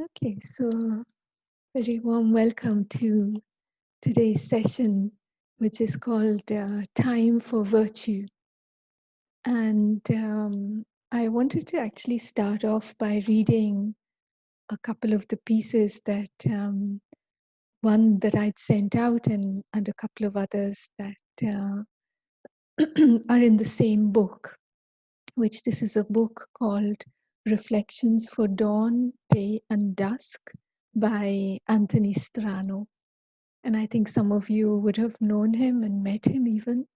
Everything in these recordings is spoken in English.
Okay, so very warm welcome to today's session, which is called Time for Virtue. And I wanted to actually start off by reading a couple of the pieces that one that I'd sent out and a couple of others that are in the same book, which this is a book called Reflections for Dawn, Day, and Dusk by Anthony Strano. And I think some of you would have known him and met him even.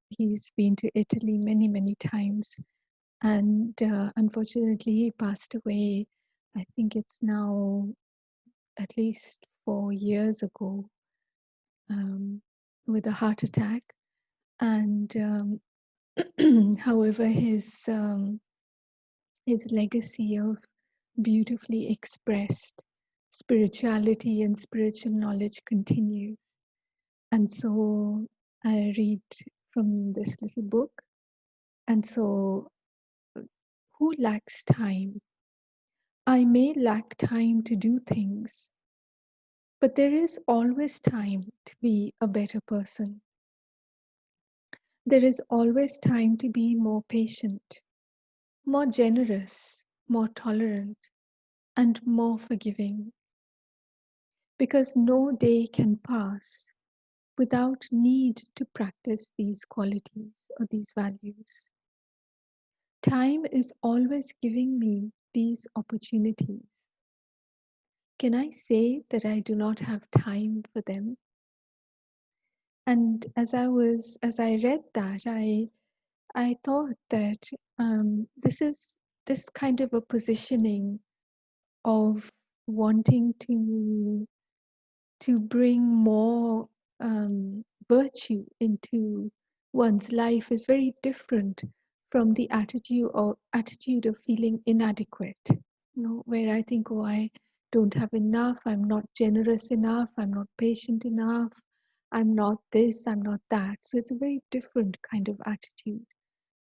He's been to Italy many, many times. And unfortunately, he passed away. I think it's now at least 4 years ago with a heart attack. And however, his legacy of beautifully expressed spirituality and spiritual knowledge continues. And so I read from this little book. And so, who lacks time? I may lack time to do things, but there is always time to be a better person. There is always time to be more patient, more generous, more tolerant, and more forgiving. Because no day can pass without need to practice these qualities or these values. Time is always giving me these opportunities. Can I say that I do not have time for them? And as I read that, I thought that this is this kind of a positioning of wanting to bring more virtue into one's life is very different from the attitude of feeling inadequate. You know, where I think, oh, I don't have enough, I'm not generous enough, I'm not patient enough, I'm not this, I'm not that. So it's a very different kind of attitude.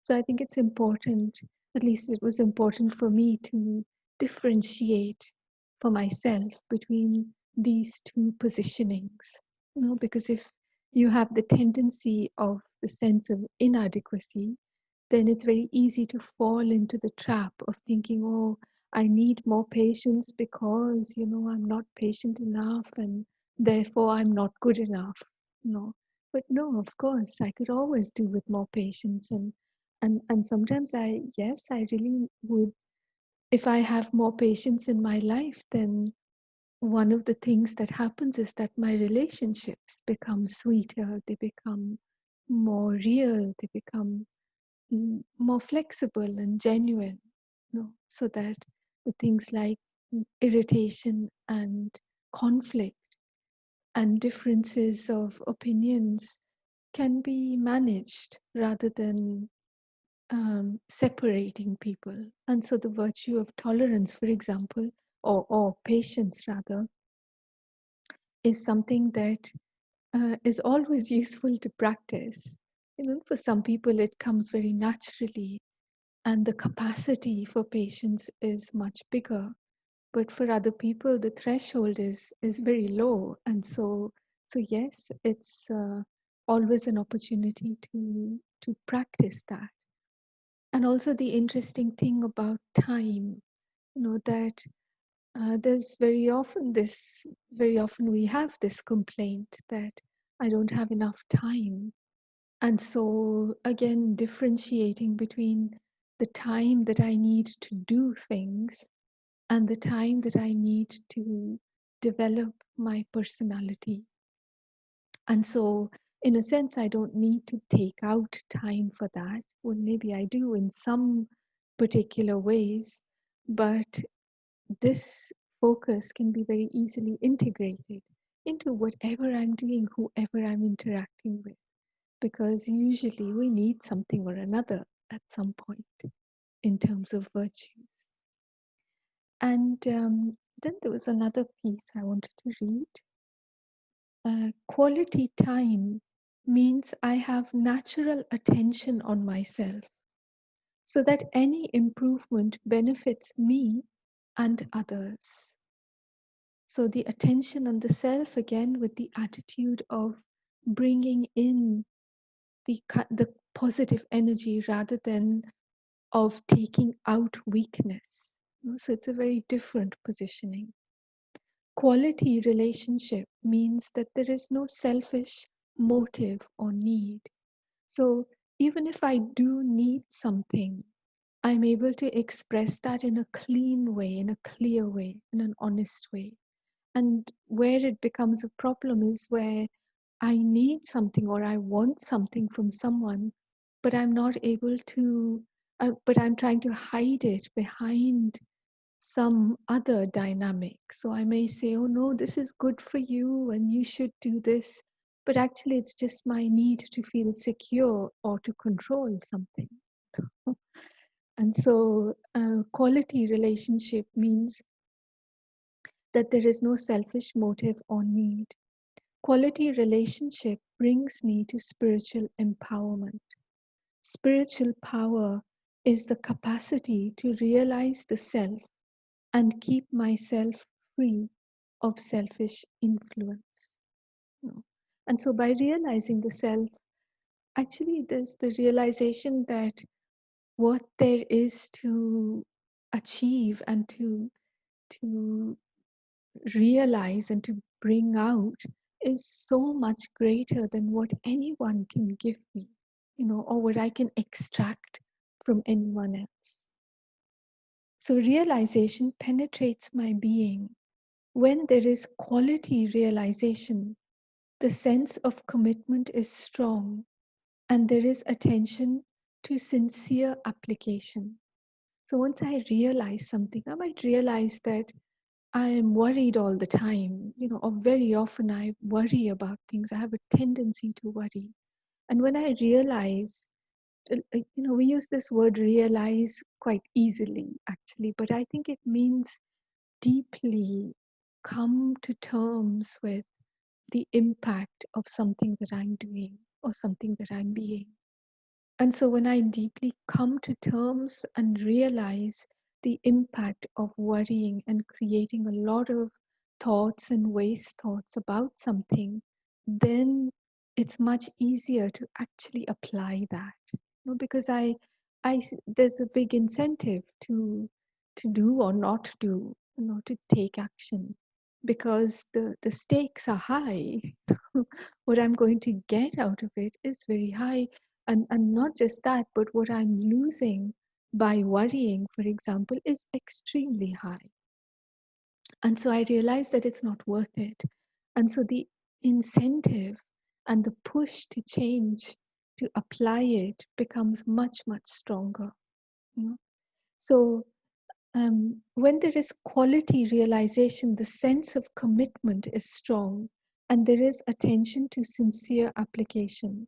So I think it's important, at least it was important for me to differentiate for myself between these two positionings. You know, because if you have the tendency of the sense of inadequacy, then it's very easy to fall into the trap of thinking, oh, I need more patience because, you know, I'm not patient enough and therefore I'm not good enough. No. But no, of course, I could always do with more patience and sometimes I really would, if I have more patience in my life, then one of the things that happens is that my relationships become sweeter, they become more real, they become more flexible and genuine, you know, so that the things like irritation and conflict and differences of opinions can be managed rather than separating people. And so the virtue of tolerance, for example, or patience rather, is something that is always useful to practice. You know, for some people, it comes very naturally, and the capacity for patience is much bigger. But for other people, the threshold is very low, and so yes, it's always an opportunity to practice that. And also the interesting thing about time, you know, that there's very often we have this complaint that I don't have enough time. And so, again, differentiating between the time that I need to do things and the time that I need to develop my personality. And so, in a sense, I don't need to take out time for that. Well, maybe I do in some particular ways, but this focus can be very easily integrated into whatever I'm doing, whoever I'm interacting with, because usually we need something or another at some point in terms of virtues. And then there was another piece I wanted to read. Quality time means I have natural attention on myself so that any improvement benefits me and others. So the attention on the self, again, with the attitude of bringing in the positive energy rather than of taking out weakness. So it's a very different positioning. Quality relationship means that there is no selfish motive or need. So even if I do need something, I'm able to express that in a clean way, in a clear way, in an honest way. And where it becomes a problem is where I need something or I want something from someone, but I'm not able to, but I'm trying to hide it behind some other dynamic. So I may say, oh no, this is good for you and you should do this. But actually, it's just my need to feel secure or to control something. And so, quality relationship means that there is no selfish motive or need. Quality relationship brings me to spiritual empowerment. Spiritual power is the capacity to realize the self and keep myself free of selfish influence. You know. And so by realizing the self, actually there's the realization that what there is to achieve and to realize and to bring out is so much greater than what anyone can give me, or what I can extract from anyone else. So realization penetrates my being. When there is quality realization, the sense of commitment is strong and there is attention to sincere application. So once I realize something, I might realize that I am worried all the time, or very often I worry about things. I have a tendency to worry. And when I realize, we use this word realize quite easily, actually, but I think it means deeply come to terms with the impact of something that I'm doing or something that I'm being. And so when I deeply come to terms and realize the impact of worrying and creating a lot of thoughts and waste thoughts about something, then it's much easier to actually apply that. Because there's a big incentive to do or not do, to take action, because the stakes are high. What I'm going to get out of it is very high. And not just that, but what I'm losing by worrying, for example, is extremely high. And so I realized that it's not worth it. And so the incentive and the push to change, to apply it, becomes much, much stronger. So when there is quality realization, the sense of commitment is strong and there is attention to sincere application.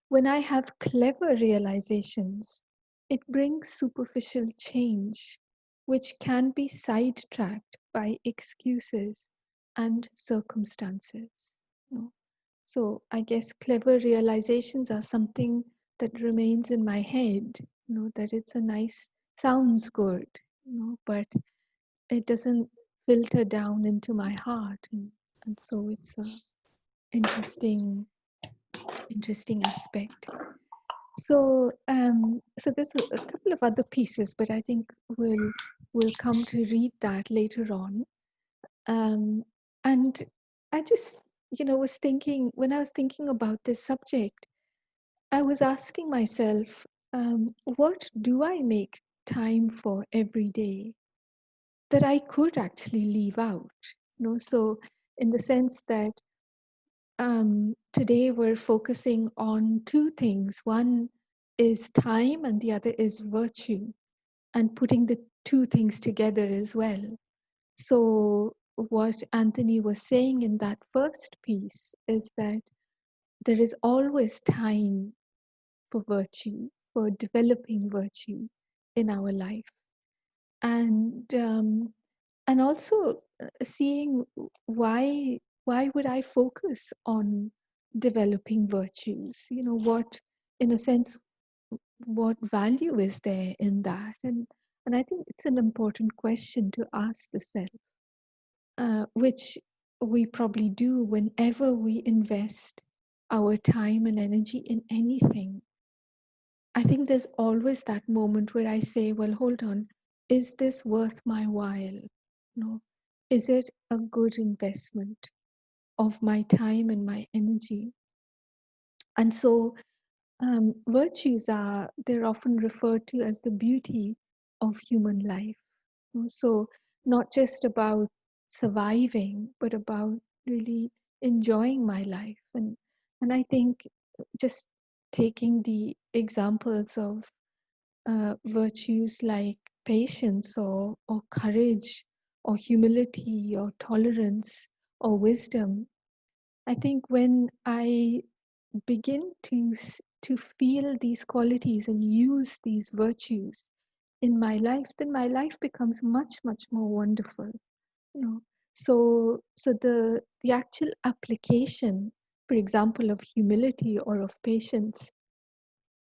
When I have clever realizations, it brings superficial change, which can be sidetracked by excuses and circumstances. So I guess clever realizations are something that remains in my head, that it's a nice, sounds good, but it doesn't filter down into my heart. And so it's a interesting aspect. So there's a couple of other pieces, but I think we'll come to read that later on. And I just, was thinking, when I was thinking about this subject, I was asking myself, what do I make time for every day that I could actually leave out? So in the sense that today we're focusing on two things. One is time and the other is virtue, and putting the two things together as well. So what Anthony was saying in that first piece is that there is always time for virtue, for developing virtue in our life. And also seeing why would I focus on developing virtues? What, in a sense, what value is there in that? And And I think it's an important question to ask the self, which we probably do whenever we invest our time and energy in anything. I think there's always that moment where I say, well, hold on, is this worth my while? No. Is it a good investment of my time and my energy? And so virtues they're often referred to as the beauty of human life. So not just about surviving, but about really enjoying my life. And I think just taking the examples of virtues like patience or courage or humility or tolerance or wisdom, I think when I begin to feel these qualities and use these virtues in my life, then my life becomes much more wonderful. You know, so the actual application, for example, of humility or of patience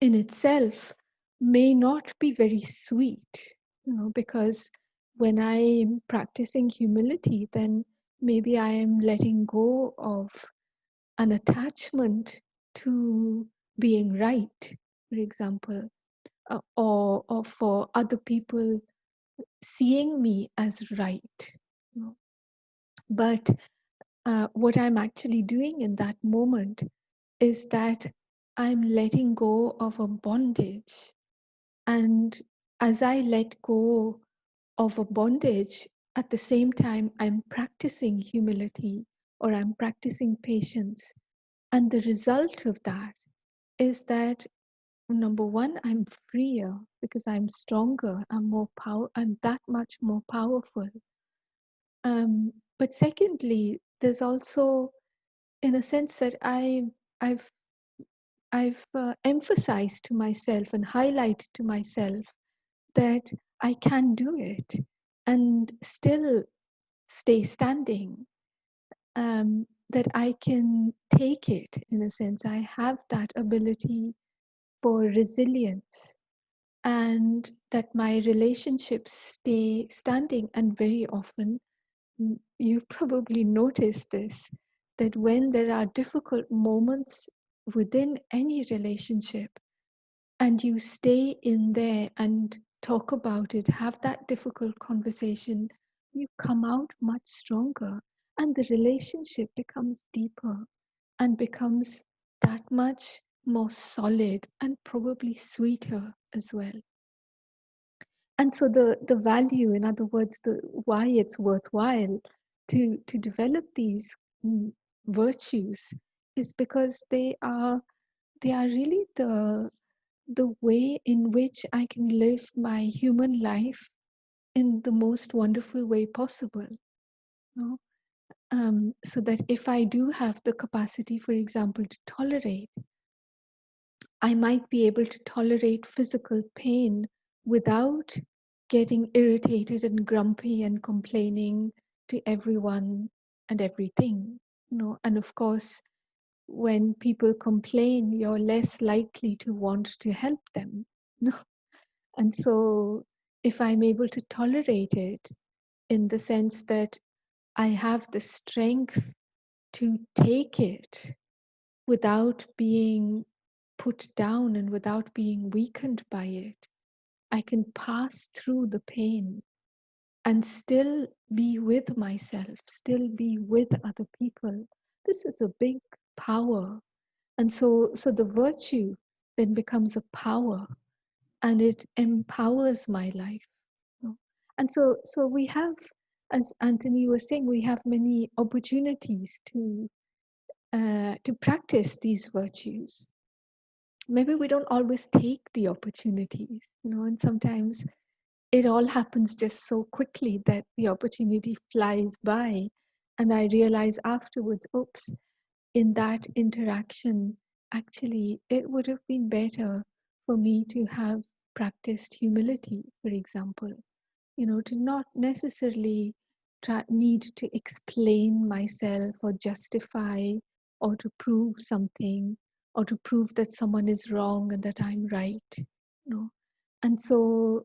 in itself may not be very sweet, because when I'm practicing humility, then maybe I am letting go of an attachment to being right, for example, or for other people seeing me as right. you know. But what I'm actually doing in that moment is that I'm letting go of a bondage. And as I let go of a bondage, at the same time, I'm practicing humility or I'm practicing patience. And the result of that is that number one, I'm freer because I'm stronger, I'm that much more powerful. But secondly, there's also, in a sense, that I've I've emphasized to myself and highlighted to myself that I can do it and still stay standing. That I can take it, in a sense. I have that ability for resilience, and that my relationships stay standing. And very often, you've probably noticed this, that when there are difficult moments within any relationship, and you stay in there and talk about it, have that difficult conversation, you come out much stronger, and the relationship becomes deeper and becomes that much more solid and probably sweeter as well. And so the value, in other words, the why it's worthwhile to develop these virtues is because they are really the way in which I can live my human life in the most wonderful way possible. You know? So that if I do have the capacity, for example, to tolerate, I might be able to tolerate physical pain without getting irritated and grumpy and complaining to everyone and everything. And of course, when people complain, you're less likely to want to help them. No. And so if I'm able to tolerate it in the sense that I have the strength to take it without being put down and without being weakened by it, I can pass through the pain and still be with myself, still be with other people. This is a big power. And so the virtue then becomes a power, and it empowers my life. And so we have, as Anthony was saying, we have many opportunities to practice these virtues. Maybe we don't always take the opportunities, and sometimes it all happens just so quickly that the opportunity flies by, and I realize afterwards, oops, in that interaction, actually, it would have been better for me to have practiced humility, for example, to not necessarily need to explain myself or justify or to prove something or to prove that someone is wrong and that I'm right. And so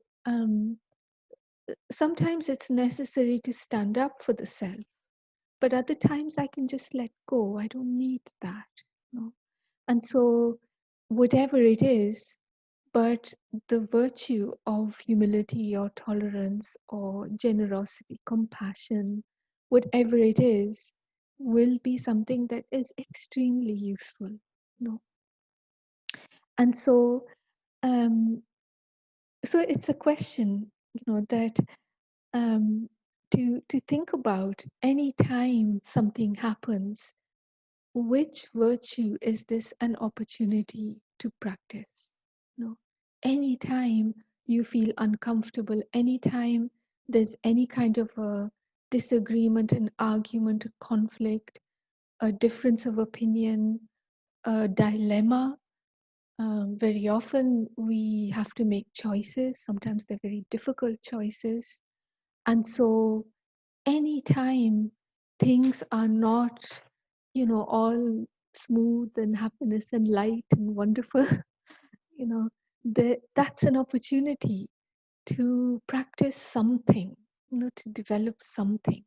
sometimes it's necessary to stand up for the self, but other times I can just let go. I don't need that. You know? And so, whatever it is, but the virtue of humility or tolerance or generosity, compassion, whatever it is, will be something that is extremely useful. You know? And so, um, so it's a question, that um, to think about any time something happens, which virtue is this an opportunity to practice? Anytime you feel uncomfortable, anytime there's any kind of a disagreement, an argument, a conflict, a difference of opinion, a dilemma, very often we have to make choices. Sometimes they're very difficult choices. And so anytime things are not, all smooth and happiness and light and wonderful, you know, that's an opportunity to practice something, to develop something.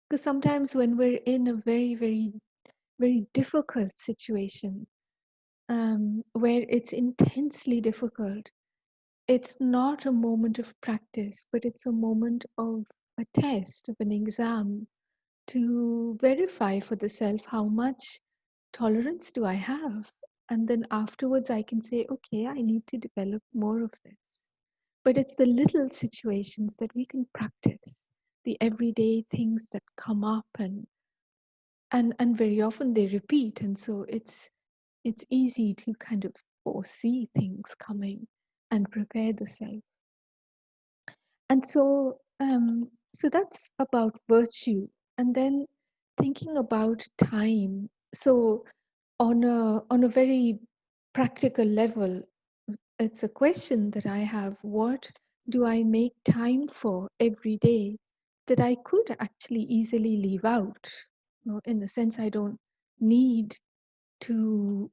Because sometimes when we're in a very, very, very difficult situation, where it's intensely difficult, it's not a moment of practice, but it's a moment of a test, of an exam, to verify for the self how much tolerance do I have. And then afterwards, I can say, okay, I need to develop more of this. But it's the little situations that we can practice, the everyday things that come up, and very often they repeat. And so it's easy to kind of foresee things coming and prepare the self. And so that's about virtue. And then thinking about time. So on a very practical level, it's a question that I have: what do I make time for every day that I could actually easily leave out? In the sense, I don't need to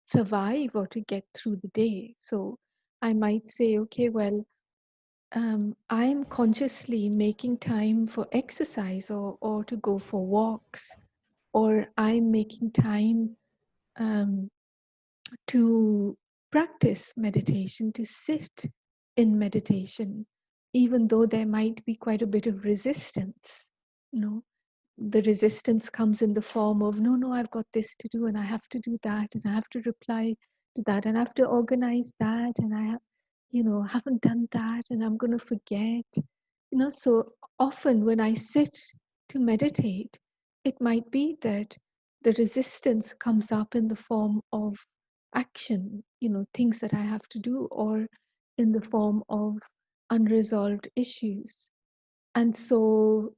survive or to get through the day. So I might say, okay, well, I'm consciously making time for exercise, or to go for walks, or I'm making time um, to practice meditation, to sit in meditation, even though there might be quite a bit of resistance. You know, the resistance comes in the form of, no, I've got this to do, and I have to do that, and I have to reply to that, and I have to organize that, and I have, haven't done that, and I'm going to forget. So often when I sit to meditate, it might be that the resistance comes up in the form of action, things that I have to do, or in the form of unresolved issues. And so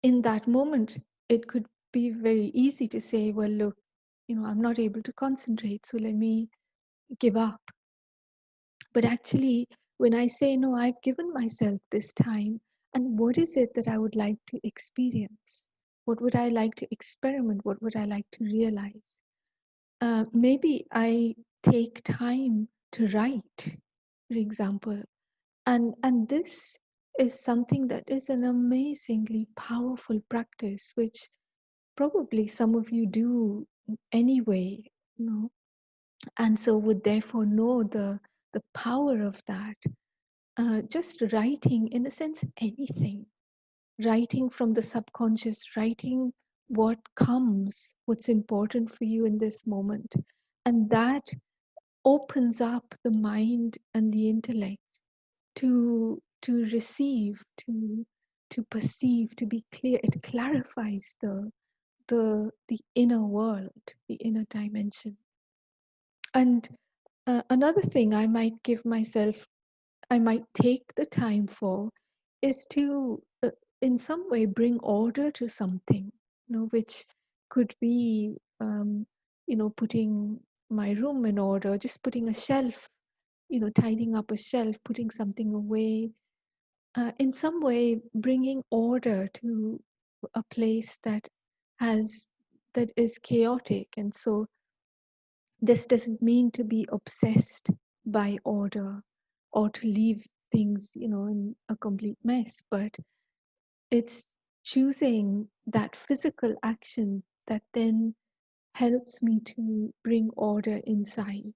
in that moment, it could be very easy to say, well, look, I'm not able to concentrate, so let me give up. But actually, when I say, no, I've given myself this time, and what is it that I would like to experience? What would I like to experiment? What would I like to realize? Maybe I take time to write, for example. And this is something that is an amazingly powerful practice, which probably some of you do anyway, you know, and so would therefore know the power of that. Just writing, in a sense, anything, writing from the subconscious, writing what comes, what's important for you in this moment, and that opens up the mind and the intellect to receive, to perceive, to be clear. It clarifies the inner world, the inner dimension. And another thing I might take the time for, is to, in some way, bring order to something, which could be, putting my room in order, just putting a shelf, tidying up a shelf, putting something away, in some way, bringing order to a place has that is chaotic. And so this doesn't mean to be obsessed by order, or to leave things, in a complete mess, but it's choosing that physical action that then helps me to bring order inside.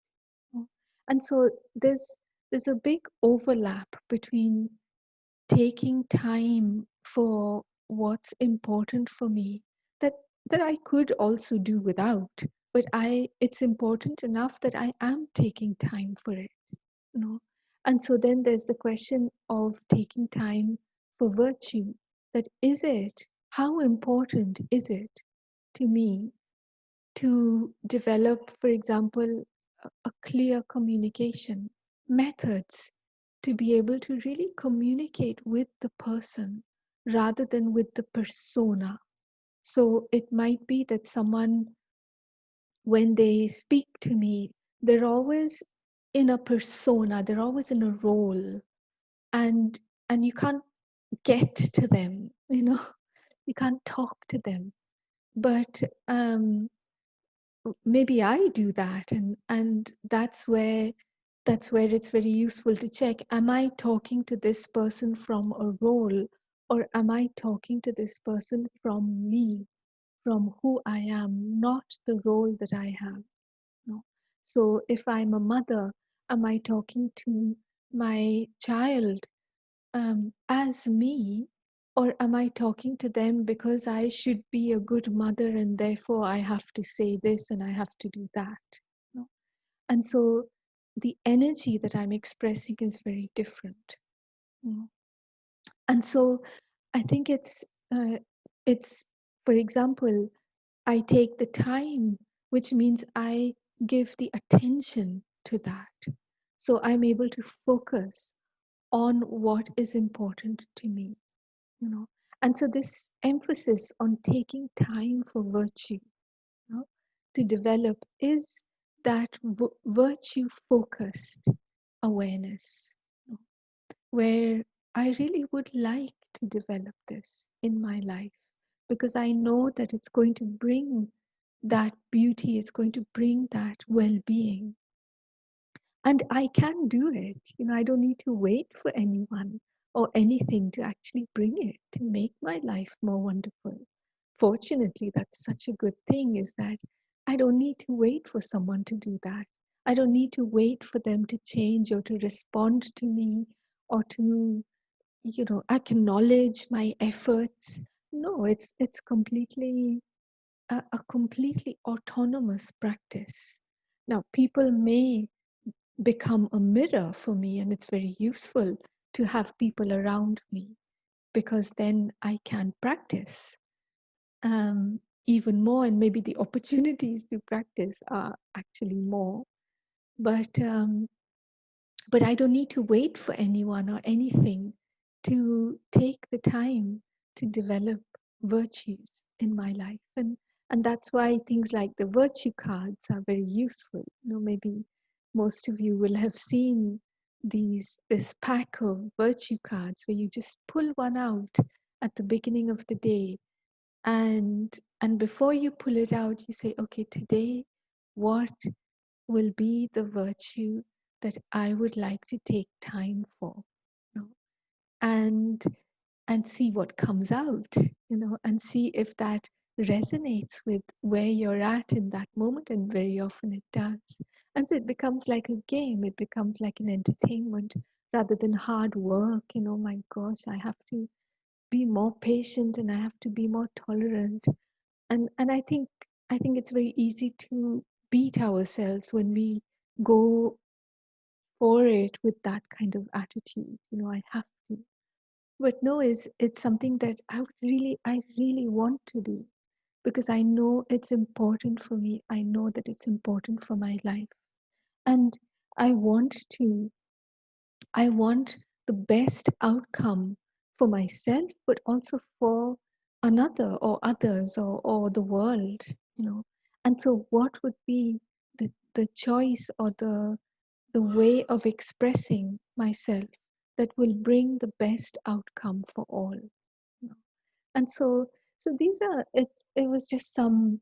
And so there's a big overlap between taking time for what's important for me that I could also do without, but I it's important enough that I am taking time for it, you know. And so then there's the question of taking time for virtue. That is it, how important is it to me to develop, for example, a clear communication methods to be able to really communicate with the person rather than with the persona. So it might be that someone, when they speak to me, they're always in a persona, they're always in a role, and you can't get to them, you can't talk to them. But maybe I do that, and that's where it's very useful to check, am I talking to this person from a role, or am I talking to this person from me, from who I am, not the role that I have. No. So if I'm a mother, am I talking to my child as me, or am I talking to them because I should be a good mother and therefore I have to say this and I have to do that? No? And so the energy that I'm expressing is very different. No? And so I think it's, for example, I take the time, which means I give the attention to that. So I'm able to focus on what is important to me, you know. And so this emphasis on taking time for virtue, to develop is that virtue focused awareness, where I really would like to develop this in my life because I know that it's going to bring that beauty, it's going to bring that well being. And I can do it. I don't need to wait for anyone or anything to actually bring it, to make my life more wonderful. Fortunately, that's such a good thing, is that I don't need to wait for someone to do that. I don't need to wait for them to change or to respond to me or to, acknowledge my efforts. No, it's completely a completely autonomous practice. Now, people may become a mirror for me, and it's very useful to have people around me because then I can practice even more, and maybe the opportunities to practice are actually more. But I don't need to wait for anyone or anything to take the time to develop virtues in my life. And that's why things like the virtue cards are very useful. Maybe most of you will have seen this pack of virtue cards where you just pull one out at the beginning of the day, and before you pull it out, you say, okay, today, what will be the virtue that I would like to take time for, you know, and see what comes out, and see if that resonates with where you're at in that moment, and very often it does. And so it becomes like a game, it becomes like an entertainment rather than hard work. My gosh, I have to be more patient and I have to be more tolerant. And I think it's very easy to beat ourselves when we go for it with that kind of attitude. I have to. But no, it's something that I really want to do because I know it's important for me. I know that it's important for my life. And I want to I want the best outcome for myself, but also for another or others, or the world, you know. And so what would be the choice or the way of expressing myself that will bring the best outcome for all? And so these are it was just some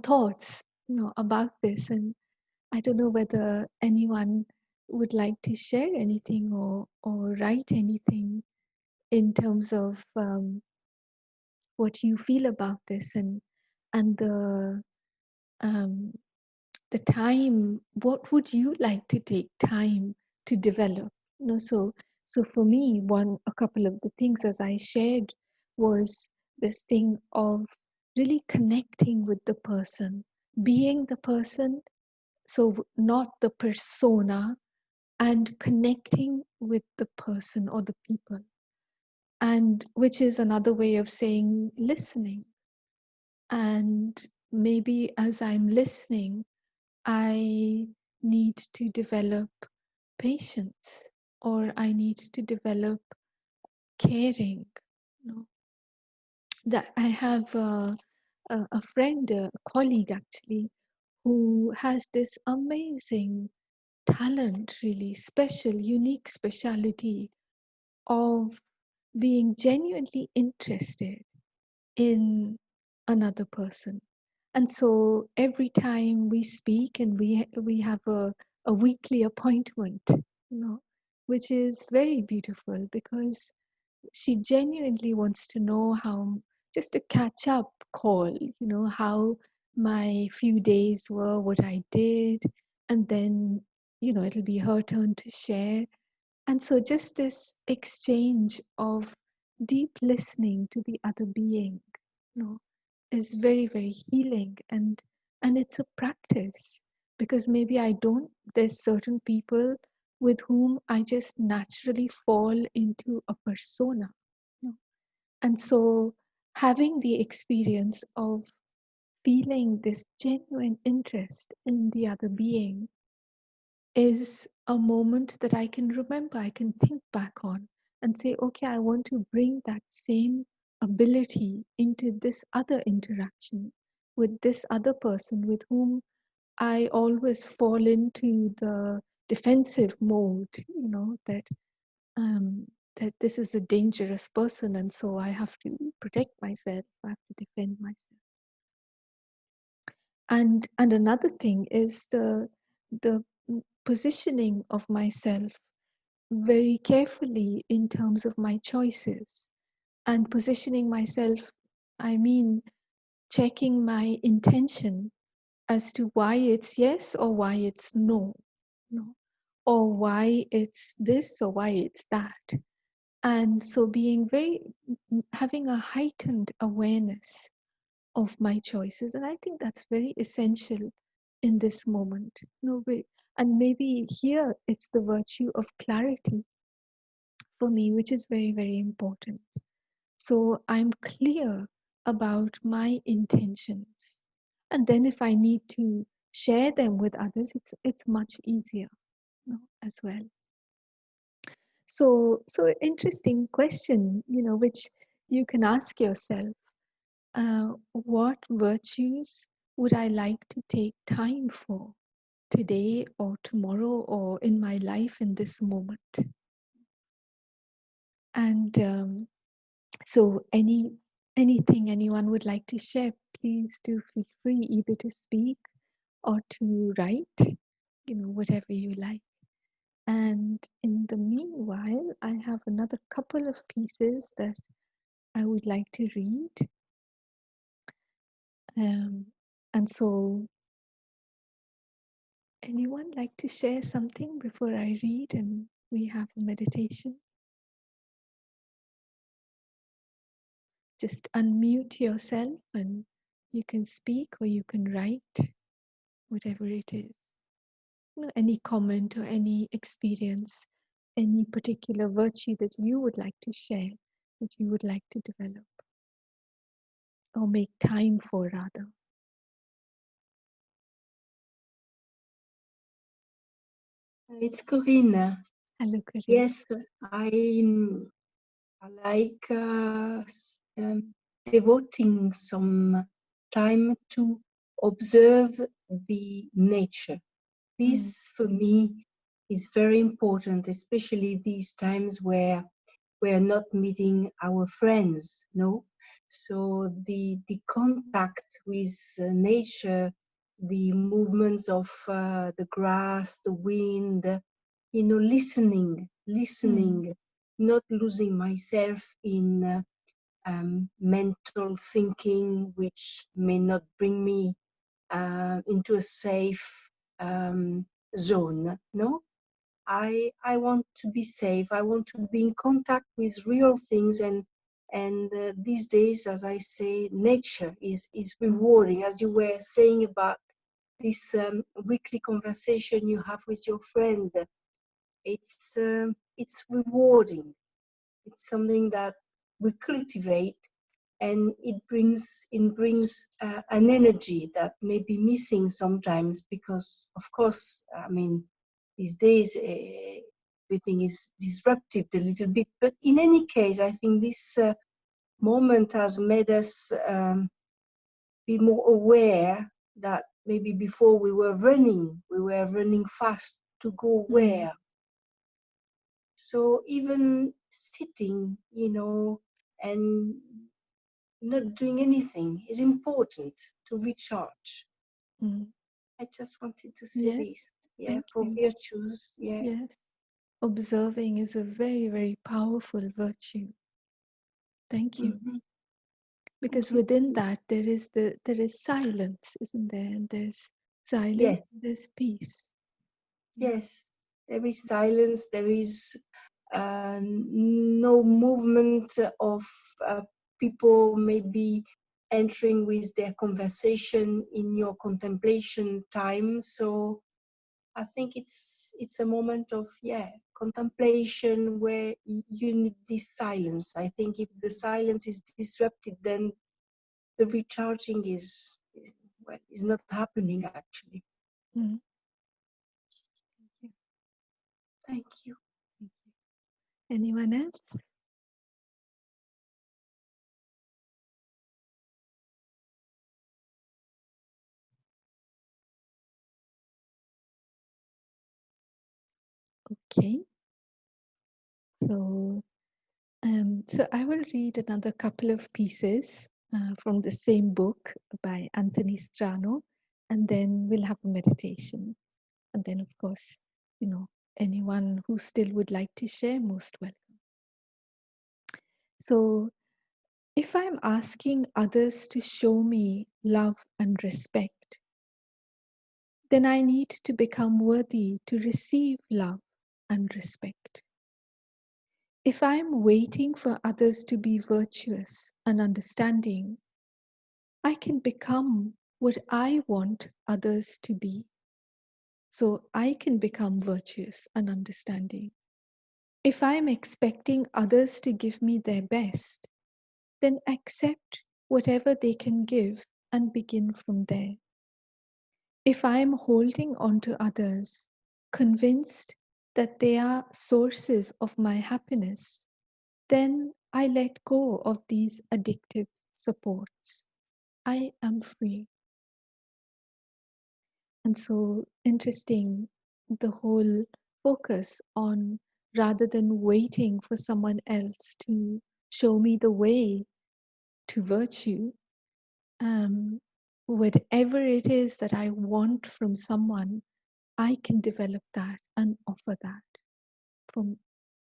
thoughts, about this. And I don't know whether anyone would like to share anything or write anything in terms of what you feel about this and um, the time, what would you like to take time to develop? So for me, a couple of the things as I shared was this thing of really connecting with the person, being the person, so not the persona, and connecting with the person or the people, and which is another way of saying listening. And maybe as I'm listening, I need to develop patience, or I need to develop caring. You know, that I have a friend, a colleague actually, who has this amazing talent, really special, unique speciality of being genuinely interested in another person. And so every time we speak, and we have a weekly appointment, which is very beautiful because she genuinely wants to know how, just a catch up call, how my few days were, what I did, and then, it'll be her turn to share. And so just this exchange of deep listening to the other being, you know, is very, very healing, and it's a practice, because maybe I don't, there's certain people with whom I just naturally fall into a persona. you know. And so having the experience of feeling this genuine interest in the other being is a moment that I can remember, I can think back on and say, okay, I want to bring that same ability into this other interaction with this other person with whom I always fall into the defensive mode, um, that this is a dangerous person, and so I have to protect myself, I have to defend myself. And another thing is the positioning of myself very carefully in terms of my choices. And positioning myself, I mean checking my intention as to why it's yes or why it's no, no, or why it's this or why it's that. And so being having a heightened awareness of my choices. And I think that's very essential in this moment. And maybe here it's the virtue of clarity for me, which is very, very important. So I'm clear about my intentions. And then if I need to share them with others, it's much easier, as well. So interesting question, which you can ask yourself. What virtues would I like to take time for today or tomorrow or in my life in this moment? And so anything anyone would like to share, please do feel free either to speak or to write, whatever you like. And in the meanwhile, I have another couple of pieces that I would like to read. And so anyone like to share something before I read and we have a meditation? Just unmute yourself and you can speak or you can write, whatever it is. Any comment or any experience, any particular virtue that you would like to share, that you would like to develop or make time for, rather. It's Corinne. Hello, Corinne. Yes, I like devoting some time to observe the nature. This, for me, is very important, especially these times where we're not meeting our friends, no? So the contact with nature, the movements of the grass, the wind, mm, listening, not losing myself in mental thinking, which may not bring me into a safe zone. No, I want to be safe. I want to be in contact with real things, and these days, as I say, nature is mm, rewarding. As you were saying about this weekly conversation you have with your friend, it's rewarding. It's something that we cultivate, and it brings an energy that may be missing sometimes, because of course, I mean, these days everything is disrupted a little bit. But in any case, I think this moment has made us be more aware that maybe before we were running fast to go mm, where. So even sitting, and not doing anything is important to recharge. mm. I just wanted to say Yes, this. Yeah, thank for you. virtues. Yeah. Yes, observing is a very, very powerful virtue. Thank you. Hmm. Because Thank you. within that there is silence, isn't there? And there's silence, Yes, there's peace. Yeah. yes. There is silence. There is no movement of people maybe entering with their conversation in your contemplation time. So I think it's a moment of contemplation where you need this silence. I think if the silence is disrupted, then the recharging is not happening actually. Mm. Thank you. Thank you. Thank you. Anyone else? Okay. So, so I will read another couple of pieces from the same book by Anthony Strano, and then we'll have a meditation. And then, of course, you know, anyone who still would like to share, most welcome. So, if I'm asking others to show me love and respect, then I need to become worthy to receive love and respect. If I'm waiting for others to be virtuous and understanding, I can become what I want others to be. So I can become virtuous and understanding. If I'm expecting others to give me their best, then accept whatever they can give and begin from there. If I'm holding on to others, convinced that they are sources of my happiness, then I let go of these addictive supports. I am free. And so interesting, the whole focus on rather than waiting for someone else to show me the way to virtue, um, whatever it is that I want from someone, I can develop that and offer that from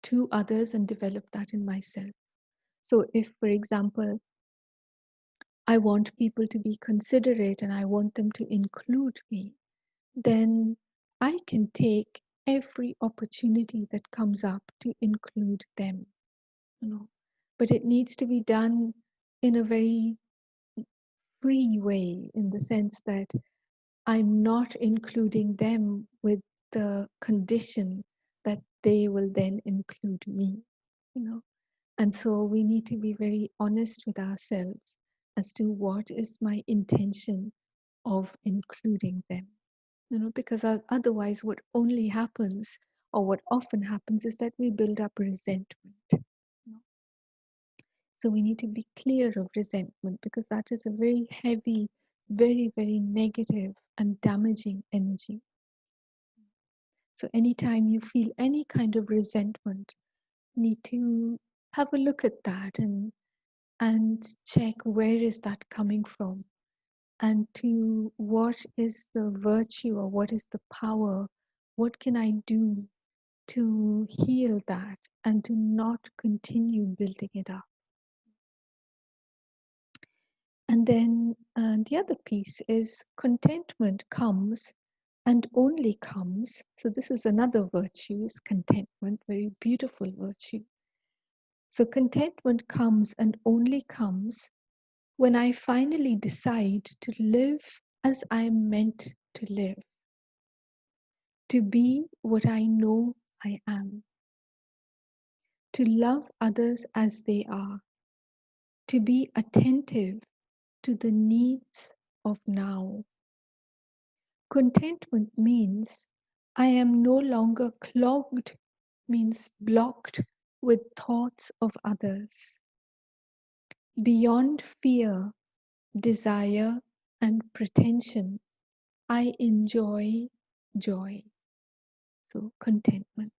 to others and develop that in myself. So if, for example, I want people to be considerate and I want them to include me, then I can take every opportunity that comes up to include them, you know. But it needs to be done in a very free way, in the sense that I'm not including them with the condition that they will then include me, you know. And so we need to be very honest with ourselves as to what is my intention of including them, you know, because otherwise, what only happens, or what often happens, is that we build up resentment. You know? So we need to be clear of resentment, because that is a very heavy, very, very negative and damaging energy. So anytime you feel any kind of resentment, you need to have a look at that and check where is that coming from, and to what is the virtue or what is the power, what can I do to heal that and to not continue building it up. And then the other piece is contentment comes and only comes. So, this is another virtue, is contentment, very beautiful virtue. So, contentment comes and only comes when I finally decide to live as I am meant to live, to be what I know I am, to love others as they are, to be attentive to the needs of now. Contentment means I am no longer clogged, means blocked with thoughts of others. Beyond fear, desire, and pretension, I enjoy joy. So, contentment.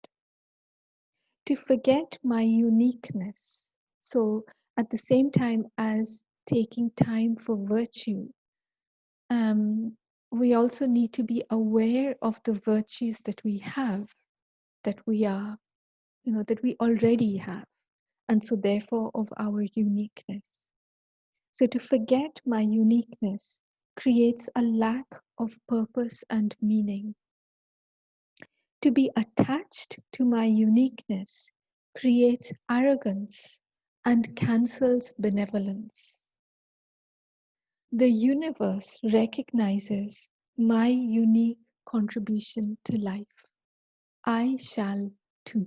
To forget my uniqueness. So, at the same time as taking time for virtue, um, we also need to be aware of the virtues that we have, that we are, that we already have, and so therefore of our uniqueness. So to forget my uniqueness creates a lack of purpose and meaning. To be attached to my uniqueness creates arrogance and cancels benevolence. The universe recognizes my unique contribution to life. I shall too.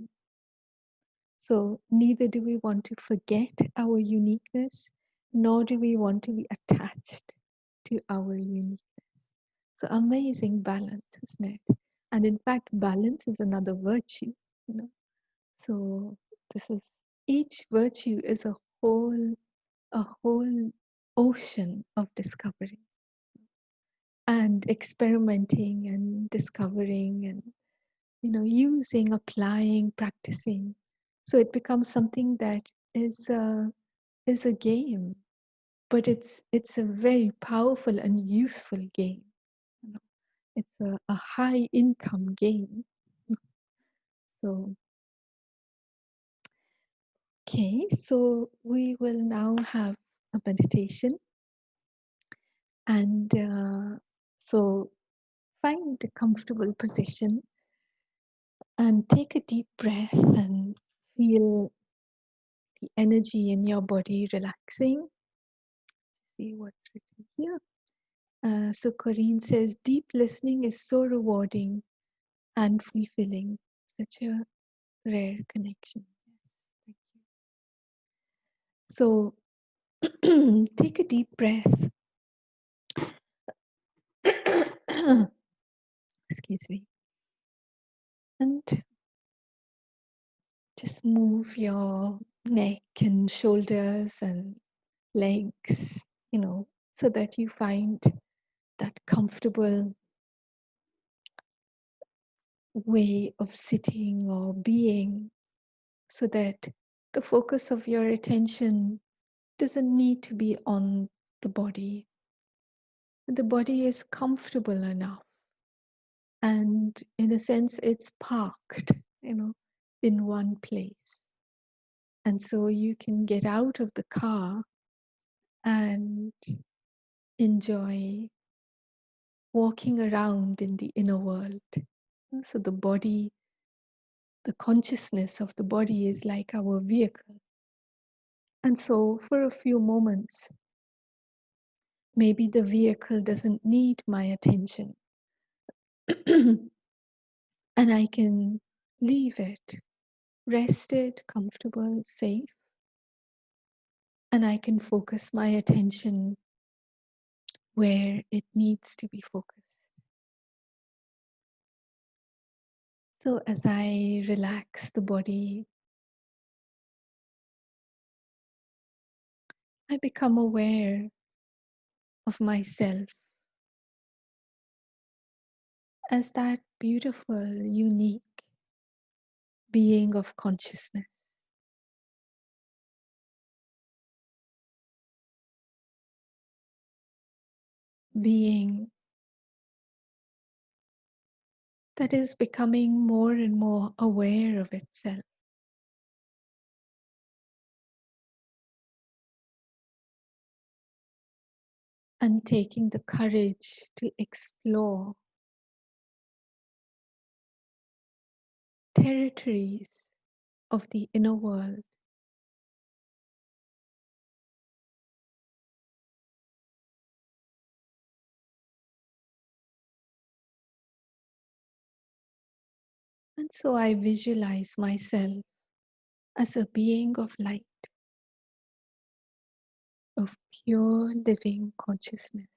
So, neither do we want to forget our uniqueness, nor do we want to be attached to our uniqueness. So, amazing balance, isn't it? And in fact, balance is another virtue. You know? So, this is each virtue is a whole ocean of discovery and experimenting and discovering and using, applying, practicing. So it becomes something that is a game, but it's a very powerful and useful game. You know, it's a high income game. So okay, so we will now have a meditation, and so find a comfortable position and take a deep breath and feel the energy in your body relaxing. See what's written here. So Corinne says, deep listening is so rewarding and fulfilling. Such a rare connection. Yes, thank you. So take a deep breath. Excuse me. And just move your neck and shoulders and legs, so that you find that comfortable way of sitting or being, so that the focus of your attention doesn't need to be on the body. The body is comfortable enough, and in a sense it's parked, in one place. And so you can get out of the car and enjoy walking around in the inner world. So the body, the consciousness of the body is like our vehicle. And so for a few moments, maybe the vehicle doesn't need my attention. And I can leave it rested, comfortable, safe, and I can focus my attention where it needs to be focused. So as I relax the body, I become aware of myself as that beautiful, unique being of consciousness. Being that is becoming more and more aware of itself. And taking the courage to explore territories of the inner world. And so I visualize myself as a being of light, of pure living consciousness,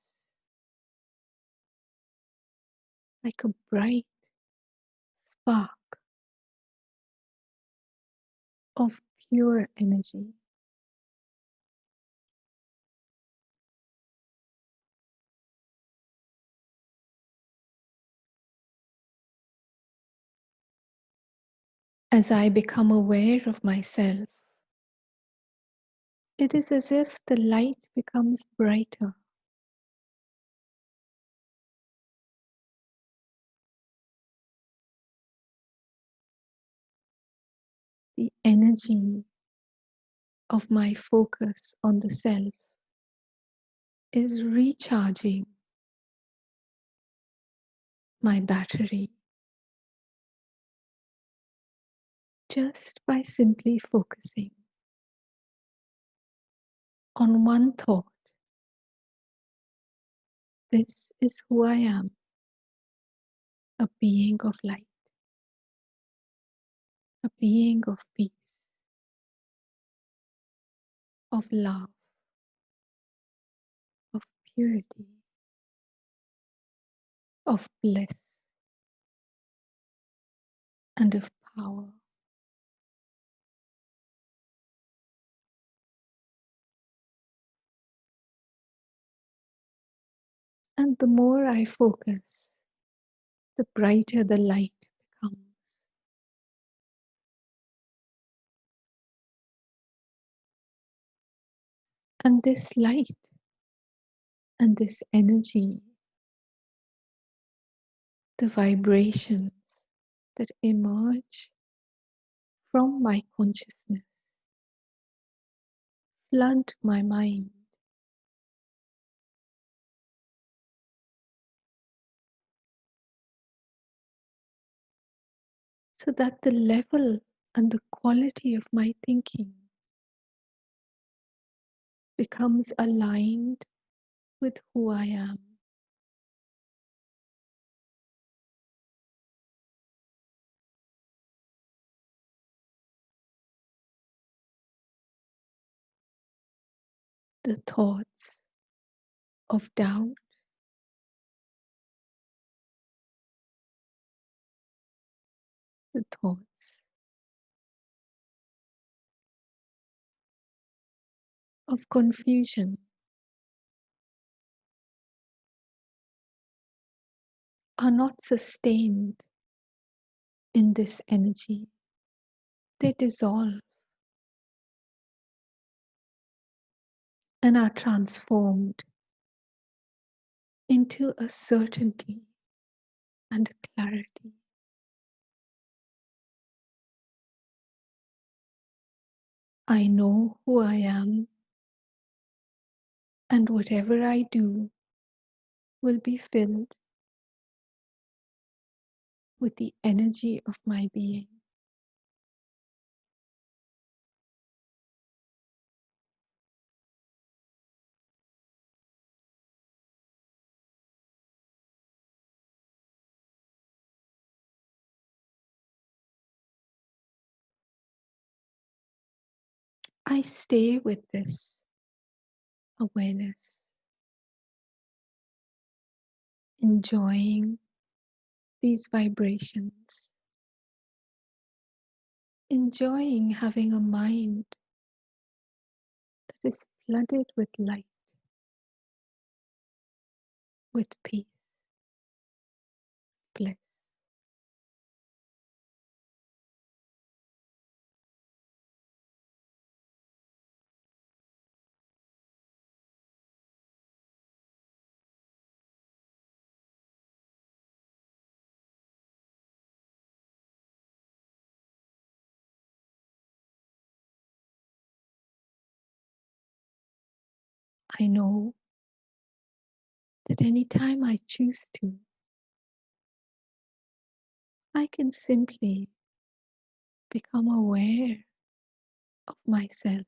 like a bright spark of pure energy. As I become aware of myself, it is as if the light becomes brighter. The energy of my focus on the self is recharging my battery just by simply focusing on one thought. This is who I am, a being of light, a being of peace, of love, of purity, of bliss, and of power. And the more I focus, the brighter the light becomes. And this light and this energy, the vibrations that emerge from my consciousness, flood my mind. So that the level and the quality of my thinking becomes aligned with who I am. The thoughts of doubt, the thoughts of confusion are not sustained in this energy. They dissolve and are transformed into a certainty and a clarity. I know who I am, and whatever I do will be filled with the energy of my being. I stay with this awareness, enjoying these vibrations, enjoying having a mind that is flooded with light, with peace, bliss. I know that anytime I choose to, I can simply become aware of myself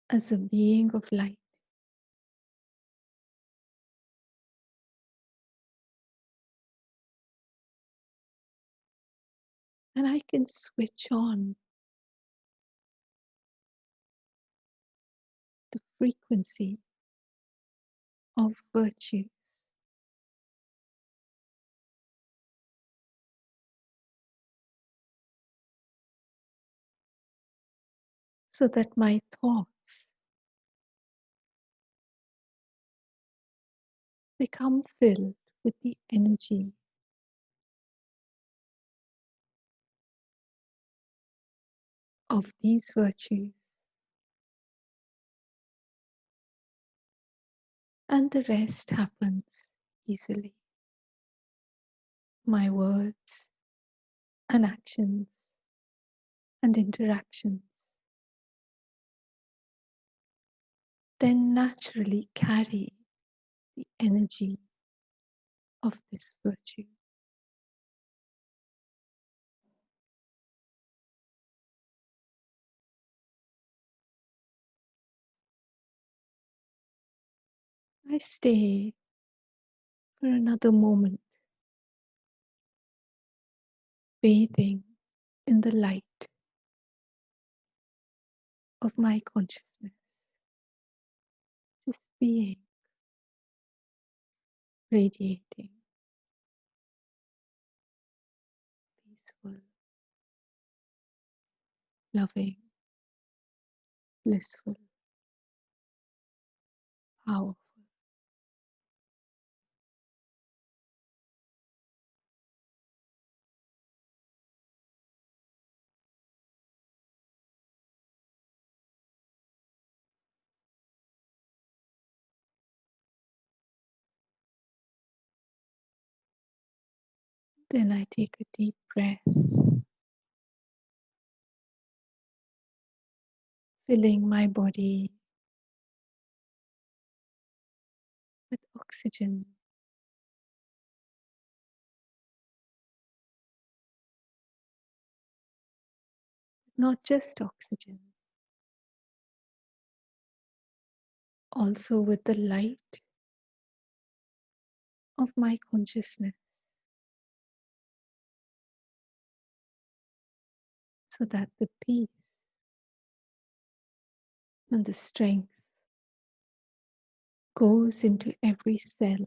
as a being of light. And I can switch on the frequency of virtues so that my thoughts become filled with the energy of these virtues, and the rest happens easily. My words and actions and interactions then naturally carry the energy of this virtue. I stay for another moment, bathing in the light of my consciousness, just being, radiating, peaceful, loving, blissful, powerful. Then I take a deep breath, filling my body with oxygen, not just oxygen, also with the light of my consciousness, so that the peace and the strength goes into every cell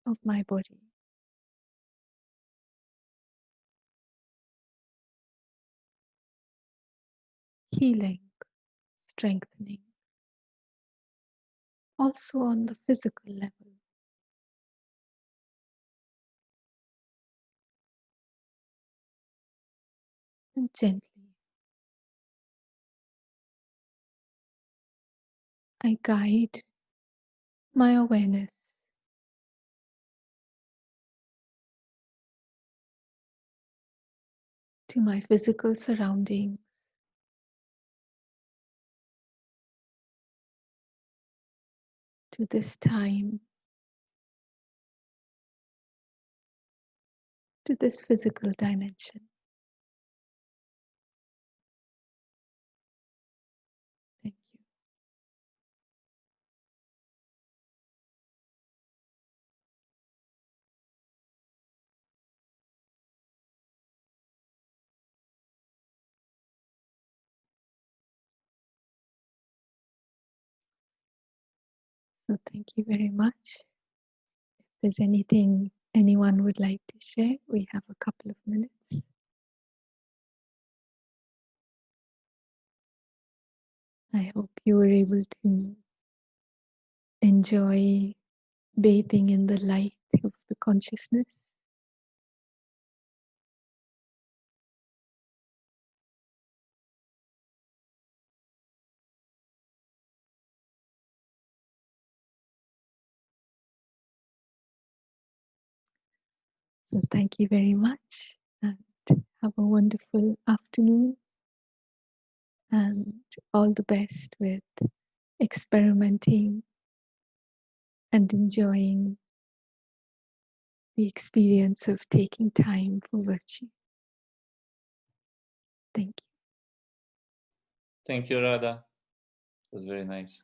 of my body, healing, strengthening, also on the physical level. And gently, I guide my awareness to my physical surroundings, to this time, to this physical dimension. Thank you. So thank you very much. If there's anything anyone would like to share, we have a couple of minutes. I hope you were able to enjoy bathing in the light of the consciousness. So thank you very much, and have a wonderful afternoon, and all the best with experimenting and enjoying the experience of taking time for virtue. Thank you. Thank you, Radha. It was very nice.